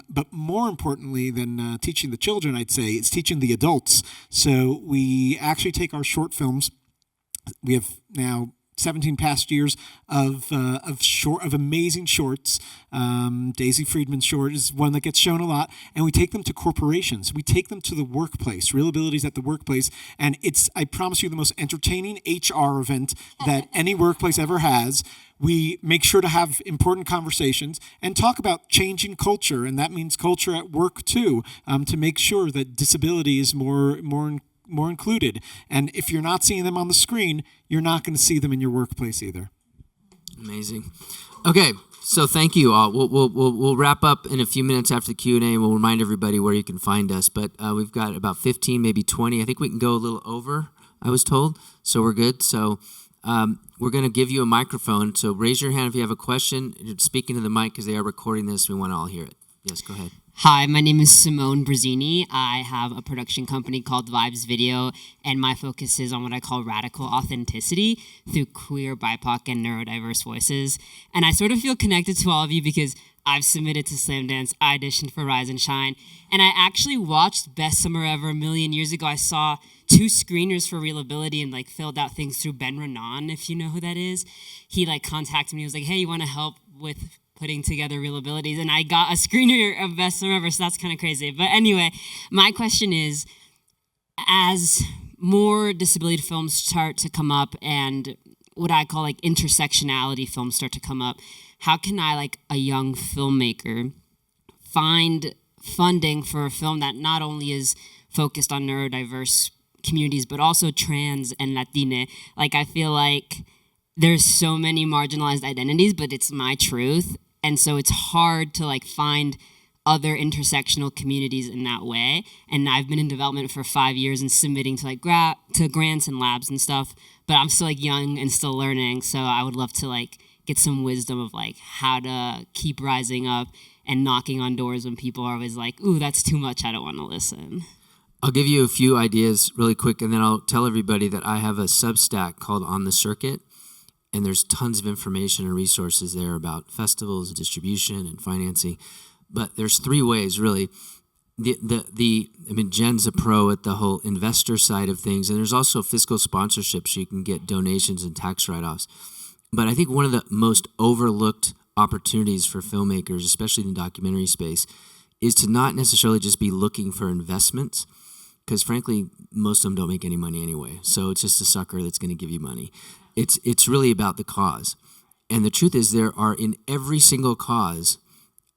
S4: But more importantly than teaching the children, I'd say, it's teaching the adults. So we actually take our short films. We have now 17 past years of amazing shorts. Daisy Friedman's short is one that gets shown a lot, and we take them to corporations. We take them to the workplace, Real Abilities at the workplace, and it's, I promise you, the most entertaining HR event that any workplace ever has. We make sure to have important conversations and talk about changing culture, and that means culture at work too, to make sure that disability is more included. And if you're not seeing them on the screen, you're not going to see them in your workplace either.
S1: Amazing. Okay, so thank you all. We'll wrap up in a few minutes after the Q&A, and we'll remind everybody where you can find us. But we've got about 15, maybe 20. I think we can go a little over, I was told, so we're good. So we're going to give you a microphone. So raise your hand if you have a question. You're speaking to the mic because they are recording this. We want to all hear it. Yes, go ahead.
S5: Hi, my name is Simone Brazzini. I have a production company called Vibes Video, and my focus is on what I call radical authenticity through queer, BIPOC, and neurodiverse voices. And I sort of feel connected to all of you because I've submitted to Sundance, I auditioned for Rise and Shine, and I actually watched Best Summer Ever a million years ago. I saw 2 screeners for Real Ability and filled out things through Ben Renan, if you know who that is. He contacted me. He was like, hey, you want to help with putting together Real Abilities? And I got a screener of Best Summer Ever, so that's kind of crazy. But anyway, my question is, as more disability films start to come up and what I call intersectionality films start to come up, how can I, a young filmmaker, find funding for a film that not only is focused on neurodiverse communities, but also trans and Latina? I feel like there's so many marginalized identities, but it's my truth. And so it's hard to find other intersectional communities in that way. And I've been in development for 5 years and submitting to to grants and labs and stuff, but I'm still young and still learning. So I would love to get some wisdom of how to keep rising up and knocking on doors when people are always ooh, that's too much, I don't want to listen.
S1: I'll give you a few ideas really quick, and then I'll tell everybody that I have a Substack called On the Circuit. And there's tons of information and resources there about festivals, distribution, and financing. But there's 3 ways, really. Jen's a pro at the whole investor side of things, and there's also fiscal sponsorships. You can get donations and tax write-offs. But I think one of the most overlooked opportunities for filmmakers, especially in the documentary space, is to not necessarily just be looking for investments, because frankly, most of them don't make any money anyway. So it's just a sucker that's going to give you money. It's really about the cause. And the truth is there are, in every single cause,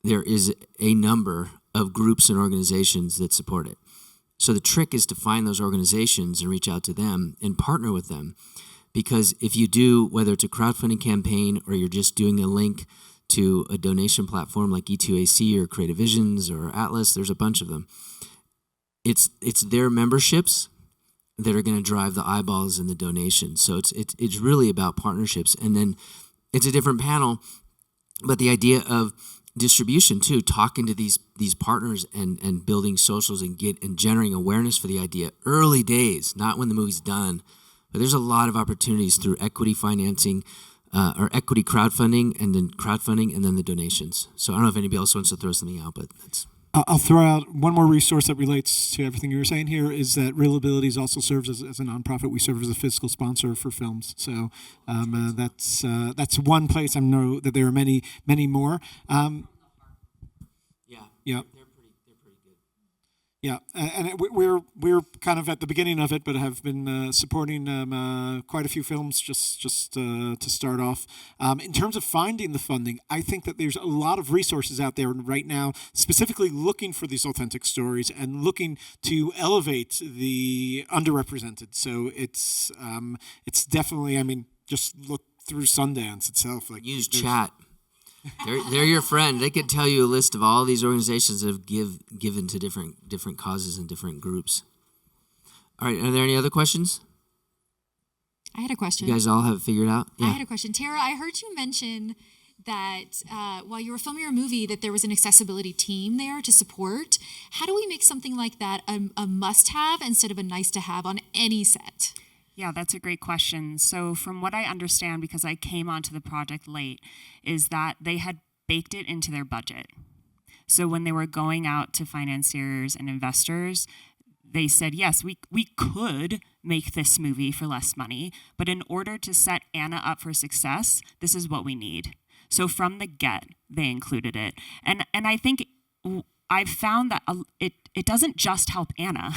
S1: there is a number of groups and organizations that support it. So the trick is to find those organizations and reach out to them and partner with them. Because if you do, whether it's a crowdfunding campaign or you're just doing a link to a donation platform like E2AC or Creative Visions or Atlas, there's a bunch of them. It's their memberships that are going to drive the eyeballs and the donations. So it's really about partnerships. And then it's a different panel, but the idea of distribution too, talking to these partners and building socials and generating awareness for the idea early days, not when the movie's done. But there's a lot of opportunities through equity financing or equity crowdfunding and then the donations. So I don't know if anybody else wants to throw something out, but that's...
S4: I'll throw out one more resource that relates to everything you were saying here, is that Real Abilities also serves as a nonprofit. We serve as a fiscal sponsor for films. So that's one place. I know that there are many, many more. Yeah. Yeah, and we're kind of at the beginning of it, but have been supporting quite a few films just to start off. In terms of finding the funding, I think that there's a lot of resources out there right now, specifically looking for these authentic stories and looking to elevate the underrepresented. So it's definitely, just look through Sundance itself.
S1: Use chat. They're your friend. They could tell you a list of all these organizations that have given to different causes and different groups. All right, are there any other questions?
S6: I had a question.
S1: You guys all have it figured out? Yeah.
S6: I had a question. Tara, I heard you mention that while you were filming your movie that there was an accessibility team there to support. How do we make something like that a must-have instead of a nice-to-have on any set?
S3: Yeah, that's a great question. So from what I understand, because I came onto the project late, is that they had baked it into their budget. So when they were going out to financiers and investors, they said, yes, we could make this movie for less money, but in order to set Anna up for success, this is what we need. So from the get, they included it. And I think I've found that it doesn't just help Anna.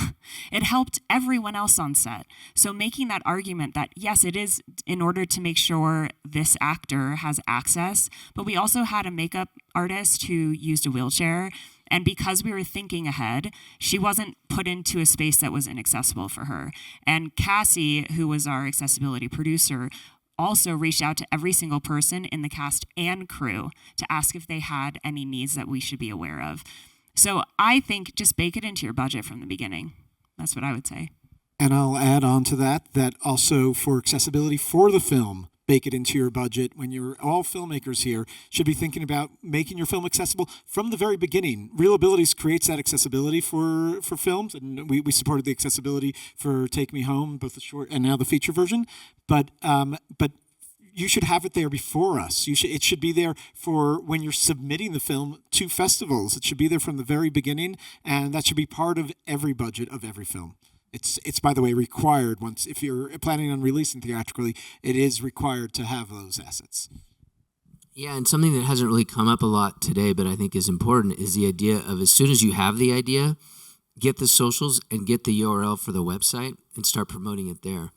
S3: It helped everyone else on set. So making that argument that, yes, it is in order to make sure this actor has access, but we also had a makeup artist who used a wheelchair. And because we were thinking ahead, she wasn't put into a space that was inaccessible for her. And Cassie, who was our accessibility producer, also reached out to every single person in the cast and crew to ask if they had any needs that we should be aware of. So I think just bake it into your budget from the beginning. That's what I would say.
S4: And I'll add on to that also for accessibility for the film, bake it into your budget. When you're all filmmakers here should be thinking about making your film accessible from the very beginning. Real Abilities creates that accessibility for films, and we supported the accessibility for Take Me Home, both the short and now the feature version. But you should have it there before us. It should be there for when you're submitting the film to festivals. It should be there from the very beginning, and that should be part of every budget of every film. It's by the way required if you're planning on releasing theatrically, it is required to have those assets.
S1: Yeah, and something that hasn't really come up a lot today, but I think is important, is the idea of as soon as you have the idea, get the socials and get the URL for the website and start promoting it there.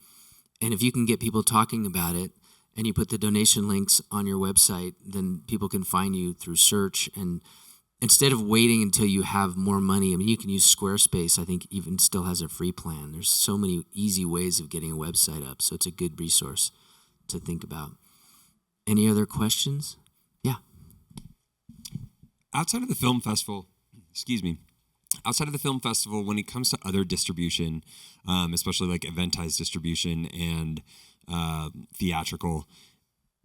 S1: And if you can get people talking about it, and you put the donation links on your website, then people can find you through search. And instead of waiting until you have more money, I mean, you can use Squarespace. I think even still has a free plan. There's so many easy ways of getting a website up. So it's a good resource to think about. Any other questions? Yeah.
S7: Outside of the film festival, when it comes to other distribution, especially like eventized distribution and theatrical,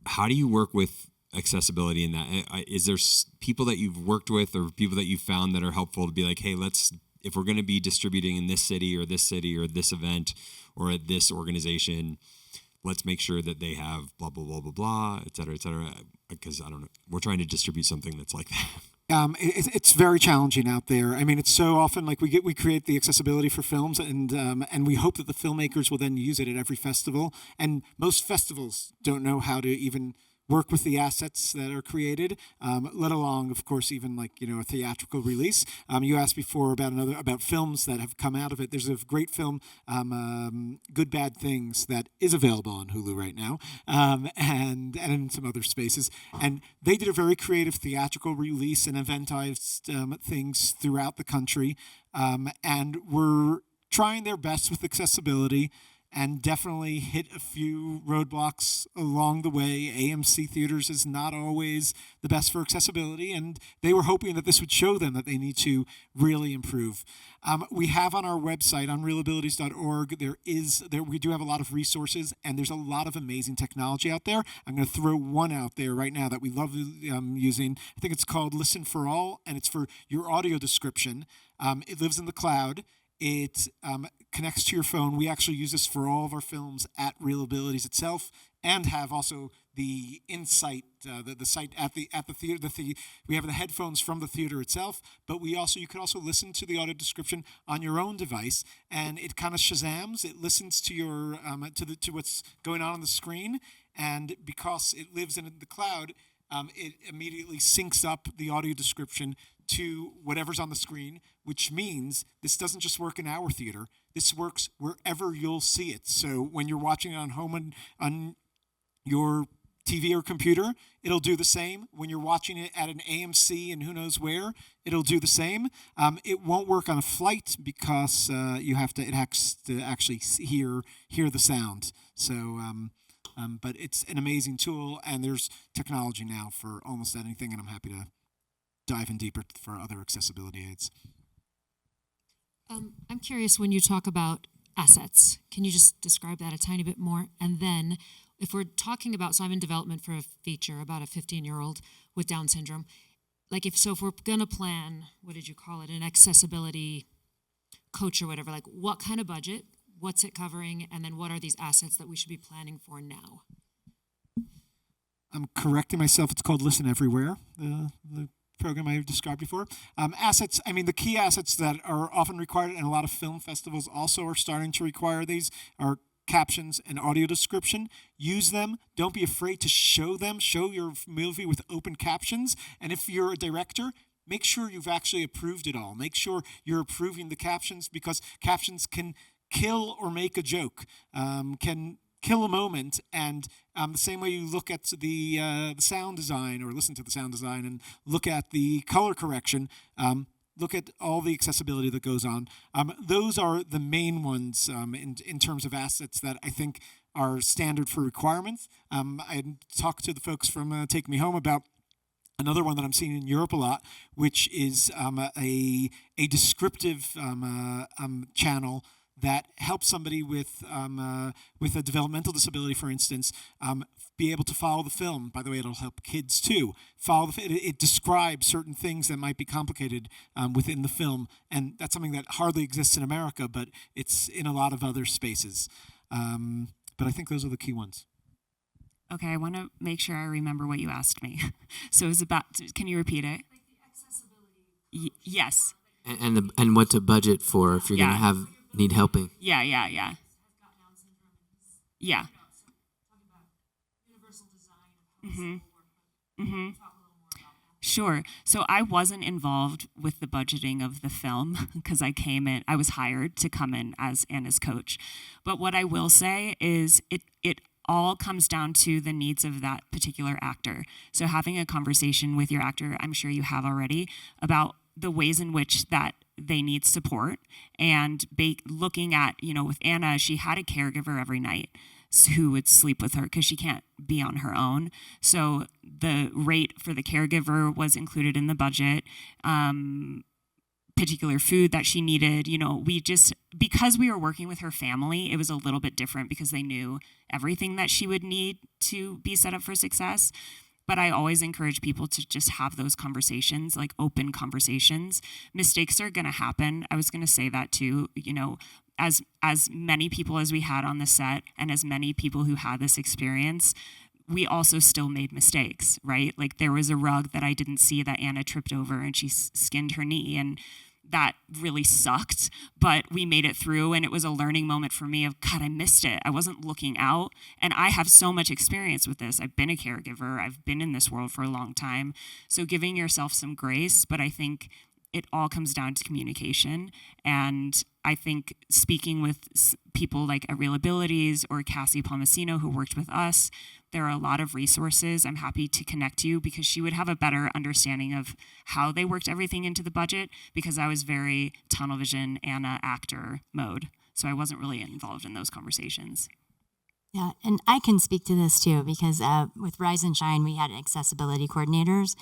S7: how do you work with accessibility in that? Is there people that you've worked with or people that you've found that are helpful to be like, hey, if we're going to be distributing in this city or this event or at this organization, let's make sure that they have blah, blah, blah, blah, blah, et cetera, because I don't know, we're trying to distribute something that's like that.
S4: It's very challenging out there. I mean, it's so often like we create the accessibility for films, and we hope that the filmmakers will then use it at every festival. And most festivals don't know how to even work with the assets that are created, let alone, of course, even like a theatrical release. You asked before about films that have come out of it. There's a great film, Good Bad Things, that is available on Hulu right now, and in some other spaces. And they did a very creative theatrical release and eventized things throughout the country, and were trying their best with accessibility. And definitely hit a few roadblocks along the way. AMC Theaters is not always the best for accessibility, and they were hoping that this would show them that they need to really improve. We have on our website, on realabilities.org, we do have a lot of resources, and there's a lot of amazing technology out there. I'm going to throw one out there right now that we love using. I think it's called Listen for All, and it's for your audio description. It lives in the cloud. It connects to your phone. We actually use this for all of our films at Real Abilities itself, and have also the Insight, the site at the theater. We have the headphones from the theater itself, but you can also listen to the audio description on your own device, and it kind of Shazams. It listens to your to what's going on the screen, and because it lives in the cloud, it immediately syncs up the audio description to whatever's on the screen, which means this doesn't just work in our theater. This works wherever you'll see it. So when you're watching it on home on your TV or computer, it'll do the same. When you're watching it at an AMC and who knows where, it'll do the same. It won't work on a flight because it has to actually hear the sound. So, but it's an amazing tool, and there's technology now for almost anything, and I'm happy to dive in deeper for other accessibility aids.
S20: I'm curious, when you talk about assets, can you just describe that a tiny bit more? And then if we're talking about, so I'm in development for a feature about a 15-year-old with Down syndrome. If we're going to plan, what did you call it, an accessibility coach or whatever, like what kind of budget, what's it covering, and then what are these assets that we should be planning for now?
S4: I'm correcting myself. It's called Listen Everywhere, the program I described before. Assets, I mean, the key assets that are often required, and a lot of film festivals also are starting to require these, are captions and audio description. Use them. Don't be afraid to show them. Show your movie with open captions. And if you're a director, make sure you've actually approved it all. Make sure you're approving the captions, because captions can kill or make a joke, can kill a moment. And the same way you look at the sound design, or listen to the sound design and look at the color correction, look at all the accessibility that goes on. Those are the main ones in terms of assets that I think are standard for requirements. I talked to the folks from Take Me Home about another one that I'm seeing in Europe a lot, which is a descriptive channel that helps somebody with a developmental disability, for instance, be able to follow the film. By the way, it'll help kids too. It describes certain things that might be complicated within the film, and that's something that hardly exists in America, but it's in a lot of other spaces. But I think those are the key ones.
S3: Okay, I want to make sure I remember what you asked me. So it was about, can you repeat it?
S20: Like the accessibility.
S3: Yes.
S1: And what to budget for if you're going to need helping.
S3: Yeah.
S20: Yeah.
S3: Sure. So I wasn't involved with the budgeting of the film because I was hired to come in as Anna's coach. But what I will say is it all comes down to the needs of that particular actor. So having a conversation with your actor, I'm sure you have already, about the ways in which that they need support, and looking at, with Anna, she had a caregiver every night who would sleep with her because she can't be on her own. So the rate for the caregiver was included in the budget. Particular food that she needed, because we were working with her family, it was a little bit different because they knew everything that she would need to be set up for success. But I always encourage people to just have those conversations, like open conversations. Mistakes are going to happen. I was going to say that too, as many people as we had on the set and as many people who had this experience, we also still made mistakes, right? Like there was a rug that I didn't see that Anna tripped over and she skinned her knee, and that really sucked, but we made it through, and it was a learning moment for me of, God, I missed it. I wasn't looking out, and I have so much experience with this. I've been a caregiver. I've been in this world for a long time. So giving yourself some grace, but I think it all comes down to communication. And I think speaking with people like at Real Abilities or Cassie Palmasino, who worked with us, there are a lot of resources. I'm happy to connect you because she would have a better understanding of how they worked everything into the budget, because I was very tunnel vision, Anna actor mode. So I wasn't really involved in those conversations.
S2: Yeah, and I can speak to this too, because with Rise and Shine, we had accessibility coordinators.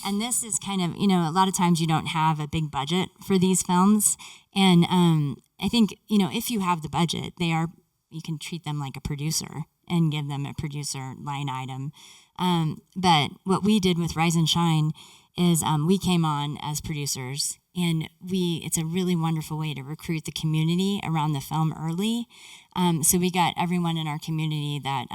S2: And this is kind of, a lot of times you don't have a big budget for these films. And I think, if you have the budget, you can treat them like a producer and give them a producer line item. But what we did with Rise and Shine is we came on as producers, and it's a really wonderful way to recruit the community around the film early. So we got everyone in our community that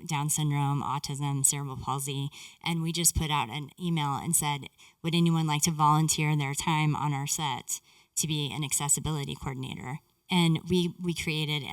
S2: Down syndrome, autism, cerebral palsy, and we just put out an email and said, would anyone like to volunteer their time on our set to be an accessibility coordinator? And we created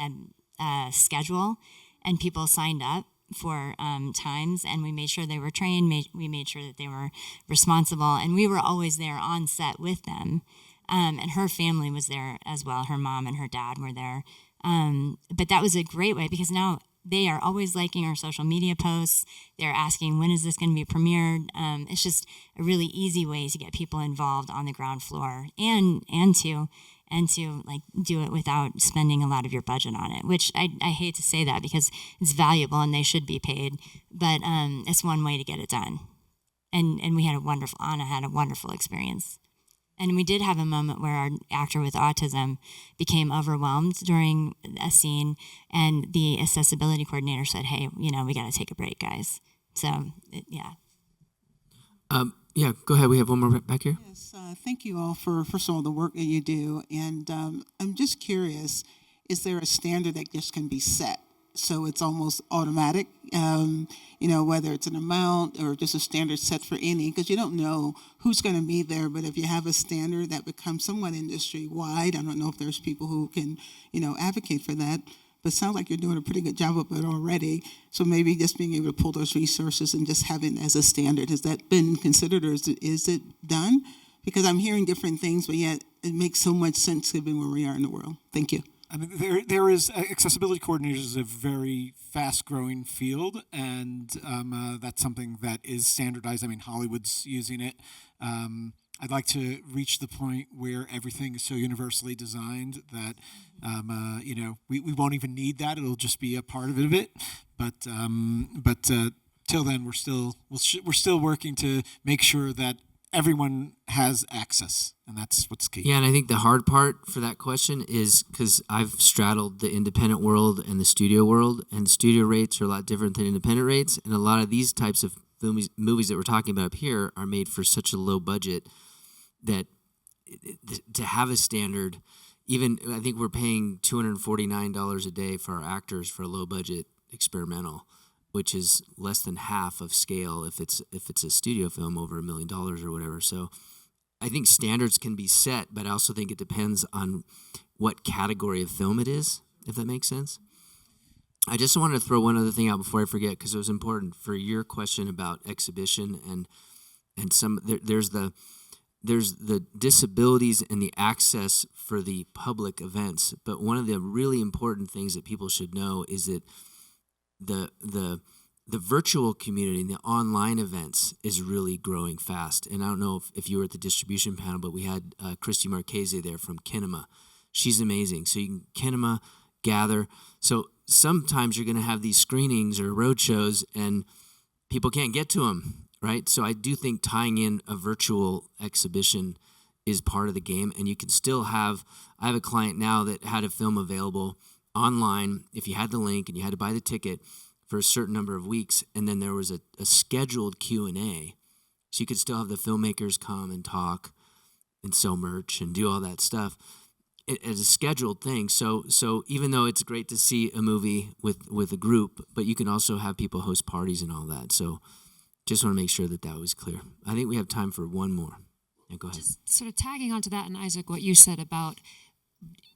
S2: a schedule, and people signed up for times, and we made sure they were trained, we made sure that they were responsible, and we were always there on set with them. And her family was there as well. Her mom and her dad were there. But that was a great way, because now they are always liking our social media posts. They're asking, when is this going to be premiered? It's just a really easy way to get people involved on the ground floor and to like do it without spending a lot of your budget on it, which I hate to say that because it's valuable and they should be paid, but it's one way to get it done. And Anna had a wonderful experience. And we did have a moment where our actor with autism became overwhelmed during a scene, and the accessibility coordinator said, hey, we got to take a break, guys. So, yeah.
S1: Yeah, go ahead. We have one more back here.
S8: Yes, thank you all for, first of all, the work that you do. And I'm just curious, is there a standard that just can be set so it's almost automatic. Whether it's an amount or just a standard set for any, because you don't know who's going to be there. But if you have a standard that becomes somewhat industry wide, I don't know if there's people who can, advocate for that. But it sounds like you're doing a pretty good job of it already. So maybe just being able to pull those resources and just having it as a standard. Has that been considered, or is it done? Because I'm hearing different things, but yet it makes so much sense given where we are in the world. Thank you.
S4: I mean, there is accessibility coordinators is a very fast-growing field, and that's something that is standardized. I mean, Hollywood's using it. I'd like to reach the point where everything is so universally designed that we won't even need that. It'll just be a part of it. But till then, we're still working to make sure that everyone has access, and that's what's key.
S1: Yeah, and I think the hard part for that question is because I've straddled the independent world and the studio world, and studio rates are a lot different than independent rates, and a lot of these types of movies that we're talking about up here are made for such a low budget that to have a standard, even I think we're paying $249 a day for our actors for a low budget experimental, which is less than half of scale if it's a studio film over $1 million or whatever. So I think standards can be set, but I also think it depends on what category of film it is, if that makes sense. I just wanted to throw one other thing out before I forget, because it was important for your question about exhibition and there's the disabilities and the access for the public events. But one of the really important things that people should know is that the virtual community and the online events is really growing fast. And I don't know if you were at the distribution panel, but we had Christy Marchese there from Kinema. She's amazing. So you can Kinema, gather. So sometimes you're going to have these screenings or road shows and people can't get to them, right? So I do think tying in a virtual exhibition is part of the game. And you can still I have a client now that had a film available online if you had the link and you had to buy the ticket for a certain number of weeks, and then there was a scheduled Q&A, so you could still have the filmmakers come and talk and sell merch and do all that stuff as a scheduled thing. So even though it's great to see a movie with a group, but you can also have people host parties and all that. So just want to make sure that was clear. I think we have time for one more. Yeah, go ahead.
S20: Just sort of tagging onto that, and Isaac, what you said about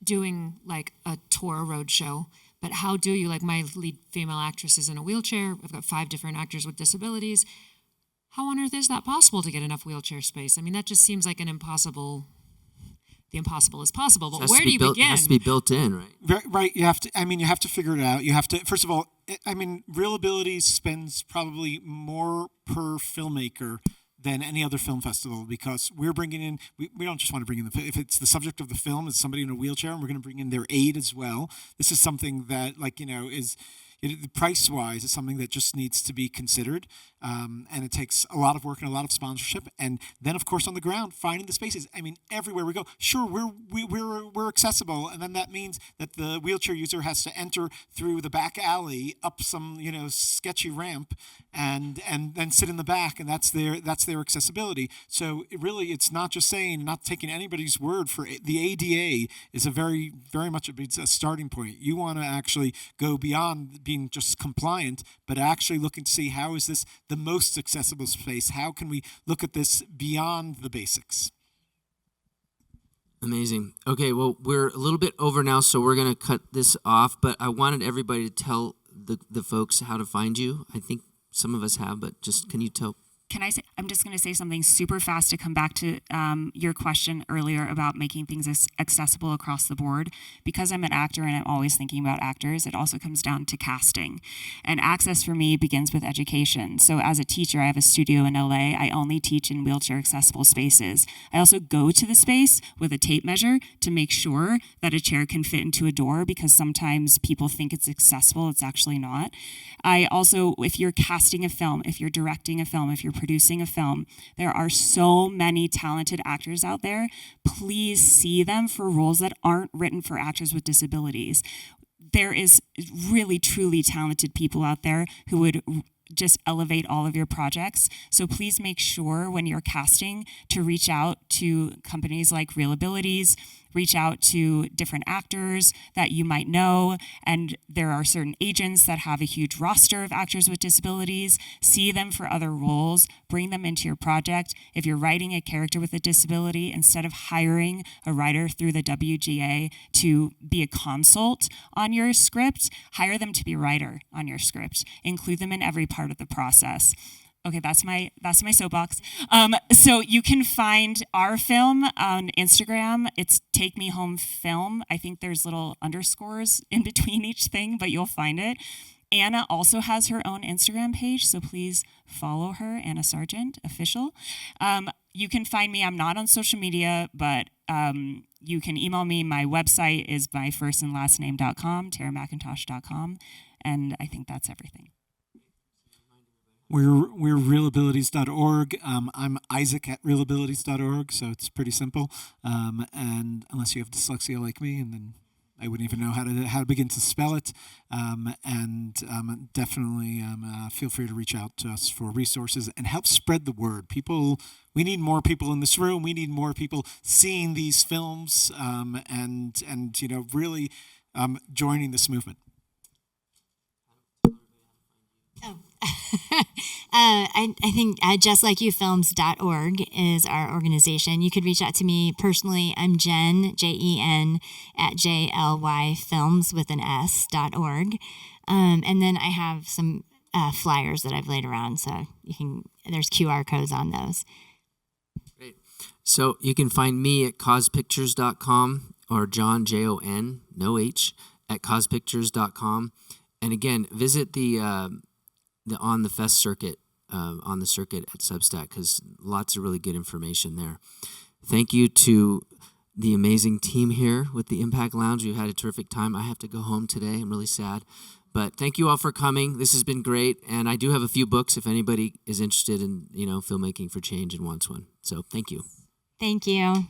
S20: doing like a tour road show, but how do you, like my lead female actress is in a wheelchair, I've got 5 different actors with disabilities. How on earth is that possible to get enough wheelchair space? I mean, that just seems like the impossible is possible, but where do you begin?
S1: It has to be built in, right?
S4: Right, you have to figure it out. You have to, first of all, Real Abilities spends probably more per filmmaker than any other film festival, because we're bringing in, we don't just want to bring in if it's the subject of the film, it's somebody in a wheelchair, and we're going to bring in their aid as well. This is something that, is price-wise, is something that just needs to be considered, and it takes a lot of work and a lot of sponsorship, and then of course on the ground finding the spaces. Everywhere we go, sure, we're accessible, and then that means that the wheelchair user has to enter through the back alley up some sketchy ramp, and then sit in the back, and that's their accessibility. So it's not just not taking anybody's word for it. The ADA is a very, very much a starting point. You want to actually go beyond being just compliant, but actually looking to see how is this the most accessible space? How can we look at this beyond the basics?
S1: Amazing. Okay, well, we're a little bit over now, so we're going to cut this off, but I wanted everybody to tell the folks how to find you. I think some of us have, but just can you tell?
S3: Can I say, I'm just going to say something super fast to come back to your question earlier about making things accessible across the board. Because I'm an actor and I'm always thinking about actors, it also comes down to casting. And access for me begins with education. So as a teacher, I have a studio in LA. I only teach in wheelchair accessible spaces. I also go to the space with a tape measure to make sure that a chair can fit into a door, because sometimes people think it's accessible, it's actually not. I also, if you're casting a film, if you're directing a film, if you're producing a film, there are so many talented actors out there. Please see them for roles that aren't written for actors with disabilities. There is really, truly talented people out there who would just elevate all of your projects. So please make sure when you're casting to reach out to companies like Real Abilities, reach out to different actors that you might know. And there are certain agents that have a huge roster of actors with disabilities. See them for other roles, bring them into your project. If you're writing a character with a disability, instead of hiring a writer through the WGA to be a consult on your script, hire them to be a writer on your script. Include them in every part of the process. Okay, that's my soapbox. So you can find our film on Instagram. It's Take Me Home Film. I think there's little underscores in between each thing, but you'll find it. Anna also has her own Instagram page, so please follow her, Anna Sargent, official. You can find me. I'm not on social media, but you can email me. My website is my firstandlastname.com, TaraMcIntosh.com, and I think that's everything.
S4: We're realabilities.org. I'm Isaac at realabilities.org, so it's pretty simple. And unless you have dyslexia like me, and then I wouldn't even know how to begin to spell it. Definitely feel free to reach out to us for resources and help spread the word. We need more people in this room. We need more people seeing these films and really joining this movement.
S2: I think justlikeyouFilms.org is our organization. You could reach out to me personally. I'm Jen, Jen, at JLYFilms with an S.org. And then I have some flyers that I've laid around, so there's QR codes on those.
S1: Great. So you can find me at causepictures.com or John, Jon, no H, at causepictures.com. And again, visit the On the Fest circuit, on the circuit at Substack, because lots of really good information there. Thank you to the amazing team here with the Impact Lounge. We've had a terrific time. I have to go home today. I'm really sad. But thank you all for coming. This has been great. And I do have a few books if anybody is interested in, filmmaking for change and wants one. So thank you.
S2: Thank you.